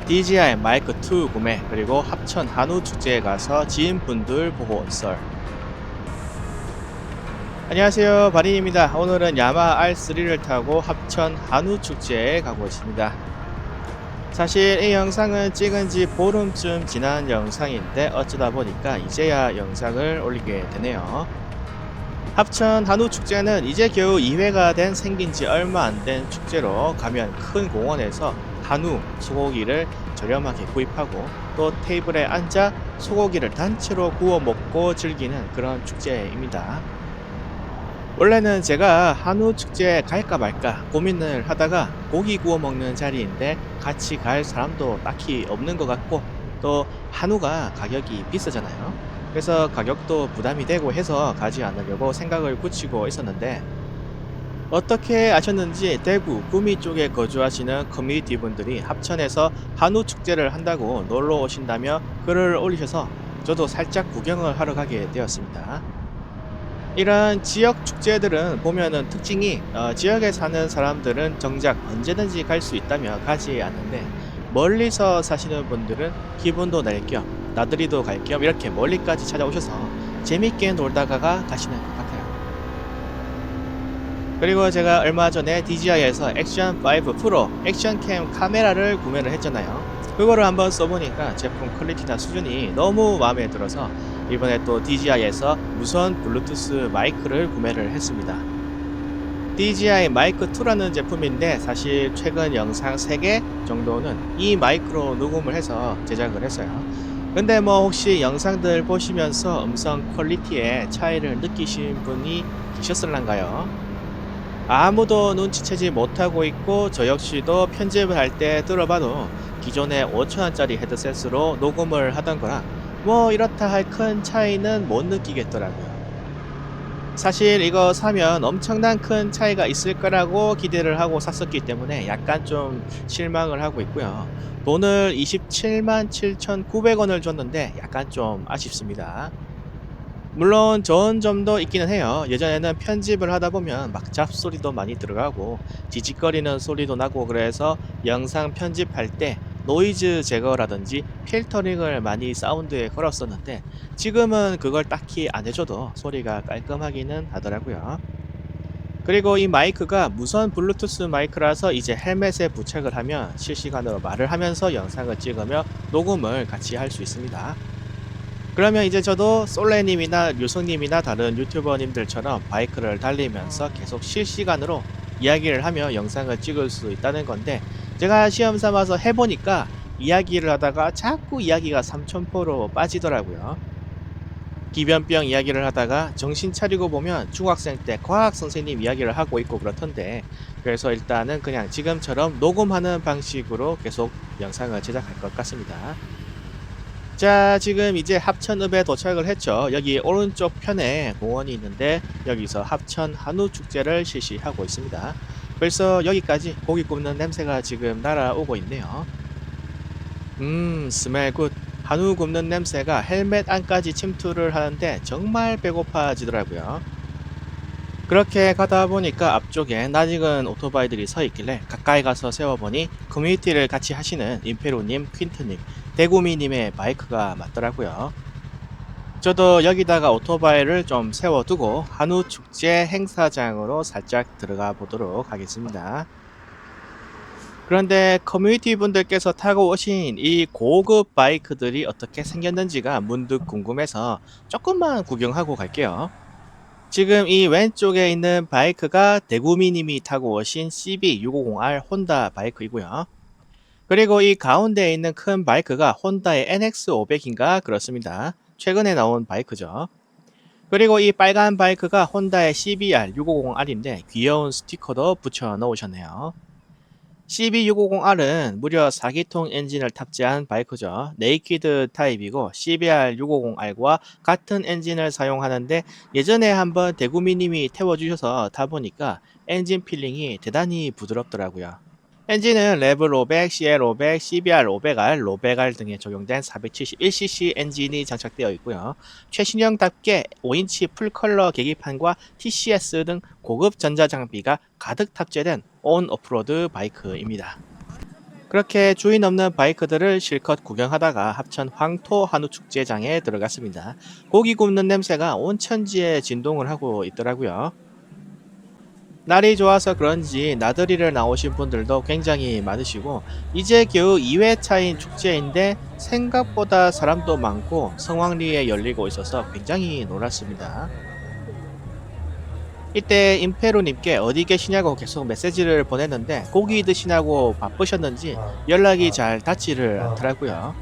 DJI 마이크 2 구매 그리고 합천 한우 축제에 가서 지인분들 보고 온 썰. 안녕하세요, 바린입니다. 오늘은 야마 R3를 타고 합천 한우 축제에 가고 있습니다. 사실 이 영상은 찍은 지 보름쯤 지난 영상인데 어쩌다 보니까 이제야 영상을 올리게 되네요. 합천 한우 축제는 이제 겨우 2회가 된 생긴 지 얼마 안 된 축제로 가면 큰 공원에서 한우, 소고기를 저렴하게 구입하고 또 테이블에 앉아 소고기를 단체로 구워 먹고 즐기는 그런 축제입니다. 원래는 제가 한우 축제에 갈까 말까 고민을 하다가 고기 구워 먹는 자리인데 같이 갈 사람도 딱히 없는 것 같고 또 한우가 가격이 비싸잖아요. 그래서 가격도 부담이 되고 해서 가지 않으려고 생각을 굳히고 있었는데 어떻게 아셨는지 대구, 구미 쪽에 거주하시는 커뮤니티 분들이 합천에서 한우 축제를 한다고 놀러 오신다며 글을 올리셔서 저도 살짝 구경을 하러 가게 되었습니다. 이런 지역 축제들은 보면은 특징이 지역에 사는 사람들은 정작 언제든지 갈 수 있다며 가지 않는데 멀리서 사시는 분들은 기분도 낼 겸 나들이도 갈 겸 이렇게 멀리까지 찾아오셔서 재밌게 놀다가 가시는 것 같아요. 그리고 제가 얼마 전에 DJI에서 액션 5 프로 액션캠 카메라를 구매를 했잖아요. 그거를 한번 써보니까 제품 퀄리티나 수준이 너무 마음에 들어서 이번에 또 DJI에서 무선 블루투스 마이크를 구매를 했습니다. DJI 마이크 2라는 제품인데 사실 최근 영상 3개 정도는 이 마이크로 녹음을 해서 제작을 했어요. 근데 뭐 혹시 영상들 보시면서 음성 퀄리티에 차이를 느끼신 분이 계셨을란가요? 아무도 눈치채지 못하고 있고 저 역시도 편집을 할 때 들어봐도 기존에 5,000원짜리 헤드셋으로 녹음을 하던 거랑 뭐 이렇다 할 큰 차이는 못 느끼겠더라고요. 사실 이거 사면 엄청난 큰 차이가 있을 거라고 기대를 하고 샀었기 때문에 약간 좀 실망을 하고 있고요. 돈을 27만 7,900원을 줬는데 약간 좀 아쉽습니다. 물론 좋은 점도 있기는 해요. 예전에는 편집을 하다 보면 막 잡소리도 많이 들어가고 지직거리는 소리도 나고 그래서 영상 편집할 때 노이즈 제거라든지 필터링을 많이 사운드에 걸었었는데 지금은 그걸 딱히 안 해줘도 소리가 깔끔하기는 하더라고요. 그리고 이 마이크가 무선 블루투스 마이크라서 이제 헬멧에 부착을 하면 실시간으로 말을 하면서 영상을 찍으며 녹음을 같이 할 수 있습니다. 그러면 이제 저도 솔레님이나 류성님이나 다른 유튜버님들처럼 바이크를 달리면서 계속 실시간으로 이야기를 하며 영상을 찍을 수 있다는 건데 제가 시험 삼아서 해보니까 이야기를 하다가 자꾸 이야기가 삼천포로 빠지더라고요. 기변병 이야기를 하다가 정신 차리고 보면 중학생 때 과학 선생님 이야기를 하고 있고 그렇던데 그래서 일단은 그냥 지금처럼 녹음하는 방식으로 계속 영상을 제작할 것 같습니다. 자, 지금 이제 합천읍에 도착을 했죠. 여기 오른쪽 편에 공원이 있는데 여기서 합천 한우 축제를 실시하고 있습니다. 벌써 여기까지 고기 굽는 냄새가 지금 날아오고 있네요. 스멜 굿. 한우 굽는 냄새가 헬멧 안까지 침투를 하는데 정말 배고파지더라고요. 그렇게 가다 보니까 앞쪽에 낯익은 오토바이들이 서 있길래 가까이 가서 세워보니 커뮤니티를 같이 하시는 임페로님, 퀸트님, 대구미님의 바이크가 맞더라고요. 저도 여기다가 오토바이를 좀 세워두고 한우 축제 행사장으로 살짝 들어가 보도록 하겠습니다. 그런데 커뮤니티 분들께서 타고 오신 이 고급 바이크들이 어떻게 생겼는지가 문득 궁금해서 조금만 구경하고 갈게요. 지금 이 왼쪽에 있는 바이크가 대구미님이 타고 오신 CB650R 혼다 바이크이고요. 그리고 이 가운데에 있는 큰 바이크가 혼다의 NX500인가 그렇습니다. 최근에 나온 바이크죠. 그리고 이 빨간 바이크가 혼다의 CBR650R인데 귀여운 스티커도 붙여 넣으셨네요. CB650R은 무려 4기통 엔진을 탑재한 바이크죠. 네이키드 타입이고 CBR650R과 같은 엔진을 사용하는데 예전에 한번 대구미님이 태워주셔서 타보니까 엔진 필링이 대단히 부드럽더라고요. 엔진은 레벨 500, CL500, CBR500R, 로백R 등에 적용된 471cc 엔진이 장착되어 있고요. 최신형답게 5인치 풀컬러 계기판과 TCS 등 고급 전자장비가 가득 탑재된 온 오프로드 바이크입니다. 그렇게 주인 없는 바이크들을 실컷 구경하다가 합천 황토 한우 축제장에 들어갔습니다. 고기 굽는 냄새가 온 천지에 진동을 하고 있더라고요. 날이 좋아서 그런지 나들이를 나오신 분들도 굉장히 많으시고 이제 겨우 2회차인 축제인데 생각보다 사람도 많고 성황리에 열리고 있어서 굉장히 놀랐습니다. 이때 임페로님께 어디 계시냐고 계속 메시지를 보냈는데 고기 드시냐고 바쁘셨는지 연락이 잘 닿지를 않더라고요.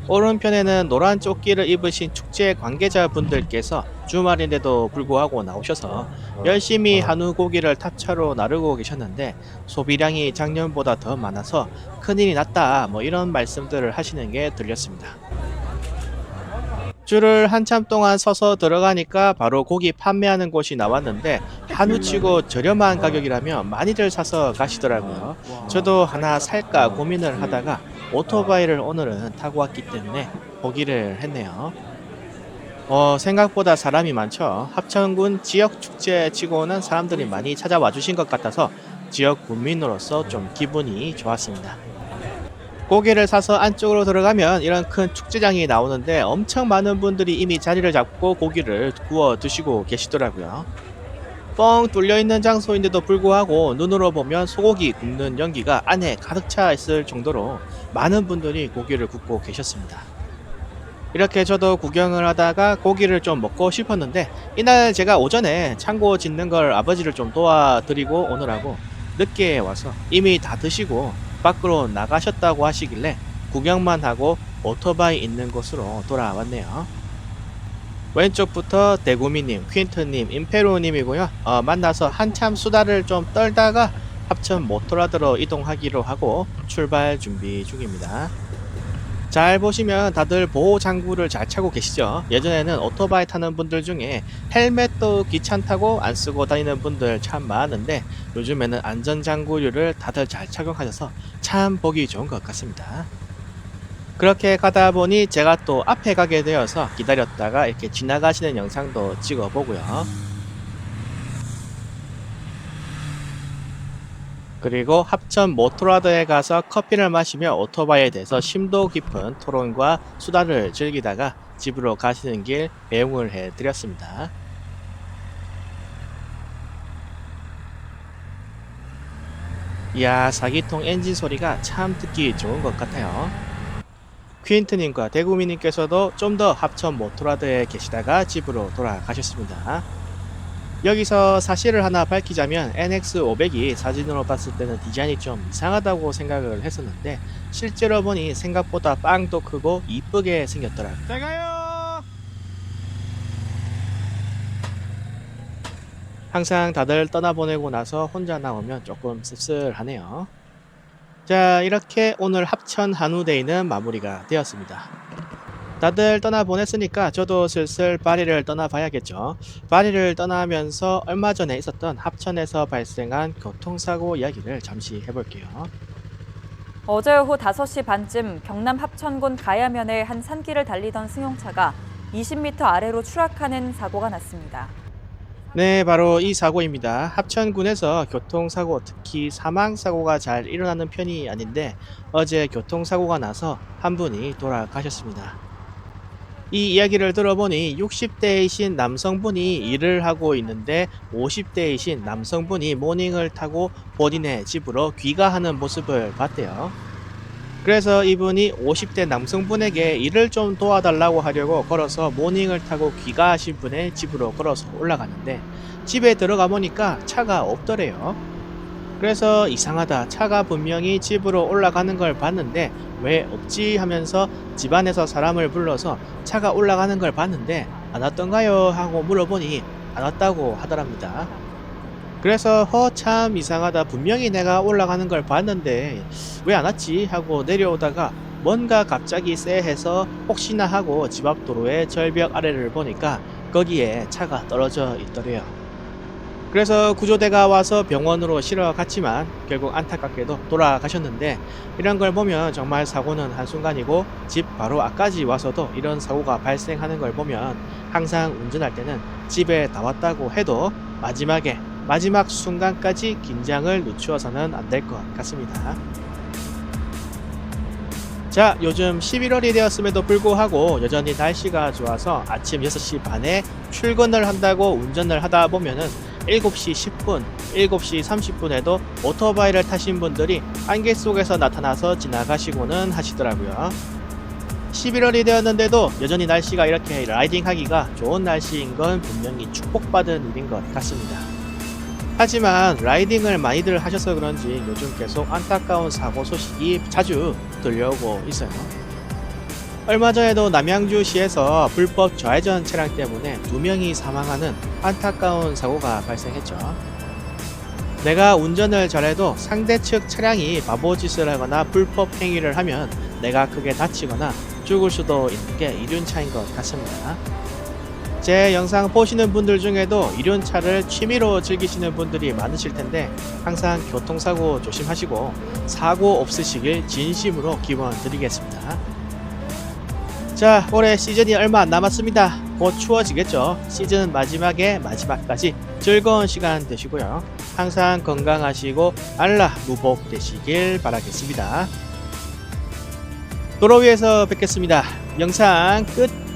오른편에는 노란 조끼를 입으신 축제 관계자분들께서 주말인데도 불구하고 나오셔서 열심히 한우 고기를 탑차로 나르고 계셨는데 소비량이 작년보다 더 많아서 큰일이 났다 뭐 이런 말씀들을 하시는 게 들렸습니다. 줄을 한참 동안 서서 들어가니까 바로 고기 판매하는 곳이 나왔는데 한우치고 저렴한 가격이라며 많이들 사서 가시더라고요. 저도 하나 살까 고민을 하다가 오토바이를 오늘은 타고 왔기 때문에 포기를 했네요. 생각보다 사람이 많죠. 합천군 지역 축제 치고는 사람들이 많이 찾아와 주신 것 같아서 지역 군민으로서 좀 기분이 좋았습니다. 고기를 사서 안쪽으로 들어가면 이런 큰 축제장이 나오는데 엄청 많은 분들이 이미 자리를 잡고 고기를 구워 드시고 계시더라고요. 뻥 뚫려 있는 장소인데도 불구하고 눈으로 보면 소고기 굽는 연기가 안에 가득 차 있을 정도로 많은 분들이 고기를 굽고 계셨습니다. 이렇게 저도 구경을 하다가 고기를 좀 먹고 싶었는데 이날 제가 오전에 창고 짓는 걸 아버지를 좀 도와드리고 오느라고 늦게 와서 이미 다 드시고 밖으로 나가셨다고 하시길래 구경만 하고 오토바이 있는 곳으로 돌아왔네요. 왼쪽부터 대구미님, 퀸트님, 임페로님이고요. 만나서 한참 수다를 좀 떨다가 합천 모토라드로 이동하기로 하고 출발 준비 중입니다. 잘 보시면 다들 보호 장구를 잘 차고 계시죠? 예전에는 오토바이 타는 분들 중에 헬멧도 귀찮다고 안 쓰고 다니는 분들 참 많은데 요즘에는 안전장구류를 다들 잘 착용하셔서 참 보기 좋은 것 같습니다. 그렇게 가다 보니 제가 또 앞에 가게 되어서 기다렸다가 이렇게 지나가시는 영상도 찍어보고요. 그리고 합천 모토라드에 가서 커피를 마시며 오토바이에 대해서 심도 깊은 토론과 수다를 즐기다가 집으로 가시는 길 배웅을 해드렸습니다. 이야, 사기통 엔진 소리가 참 듣기 좋은 것 같아요. 퀸트님과 대구미님께서도 좀 더 합천 모토라드에 계시다가 집으로 돌아가셨습니다. 여기서 사실을 하나 밝히자면 NX500이 사진으로 봤을 때는 디자인이 좀 이상하다고 생각을 했었는데 실제로 보니 생각보다 빵도 크고 이쁘게 생겼더라고요. 잘 가요! 항상 다들 떠나보내고 나서 혼자 나오면 조금 씁쓸하네요. 자, 이렇게 오늘 합천 한우데이는 마무리가 되었습니다. 다들 떠나보냈으니까 저도 슬슬 파리를 떠나봐야겠죠. 파리를 떠나면서 얼마 전에 있었던 합천에서 발생한 교통사고 이야기를 잠시 해볼게요. 어제 오후 5시 반쯤 경남 합천군 가야면의 한 산길을 달리던 승용차가 20m 아래로 추락하는 사고가 났습니다. 네, 바로 이 사고입니다. 합천군에서 교통사고, 특히 사망사고가 잘 일어나는 편이 아닌데 어제 교통사고가 나서 한 분이 돌아가셨습니다. 이 이야기를 들어보니 60대이신 남성분이 일을 하고 있는데 50대이신 남성분이 모닝을 타고 본인의 집으로 귀가하는 모습을 봤대요. 그래서 이분이 50대 남성분에게 일을 좀 도와달라고 하려고 걸어서 모닝을 타고 귀가하신 분의 집으로 걸어서 올라가는데 집에 들어가 보니까 차가 없더래요. 그래서 이상하다. 차가 분명히 집으로 올라가는 걸 봤는데 왜 없지 하면서 집안에서 사람을 불러서 차가 올라가는 걸 봤는데 안 왔던가요? 하고 물어보니 안 왔다고 하더랍니다. 그래서 참 이상하다. 분명히 내가 올라가는 걸 봤는데 왜 안 왔지? 하고 내려오다가 뭔가 갑자기 쎄해서 혹시나 하고 집 앞 도로의 절벽 아래를 보니까 거기에 차가 떨어져 있더래요. 그래서 구조대가 와서 병원으로 실어 갔지만 결국 안타깝게도 돌아가셨는데 이런 걸 보면 정말 사고는 한순간이고 집 바로 앞까지 와서도 이런 사고가 발생하는 걸 보면 항상 운전할 때는 집에 다 왔다고 해도 마지막 순간까지 긴장을 늦추어서는 안 될 것 같습니다. 자, 요즘 11월이 되었음에도 불구하고 여전히 날씨가 좋아서 아침 6시 반에 출근을 한다고 운전을 하다 보면은 7시 10분, 7시 30분에도 오토바이를 타신 분들이 안개 속에서 나타나서 지나가시고는 하시더라고요. 11월이 되었는데도 여전히 날씨가 이렇게 라이딩하기가 좋은 날씨인 건 분명히 축복받은 일인 것 같습니다. 하지만 라이딩을 많이들 하셔서 그런지 요즘 계속 안타까운 사고 소식이 자주 들려오고 있어요. 얼마 전에도 남양주시에서 불법 좌회전 차량 때문에 2명이 사망하는 안타까운 사고가 발생했죠. 내가 운전을 잘해도 상대측 차량이 바보짓을 하거나 불법 행위를 하면 내가 크게 다치거나 죽을 수도 있는 게 이륜차인 것 같습니다. 제 영상 보시는 분들 중에도 이륜차를 취미로 즐기시는 분들이 많으실 텐데 항상 교통사고 조심하시고 사고 없으시길 진심으로 기원드리겠습니다. 자, 올해 시즌이 얼마 안 남았습니다. 곧 추워지겠죠. 시즌 마지막까지 즐거운 시간 되시고요. 항상 건강하시고 알라 무복 되시길 바라겠습니다. 도로 위에서 뵙겠습니다. 영상 끝.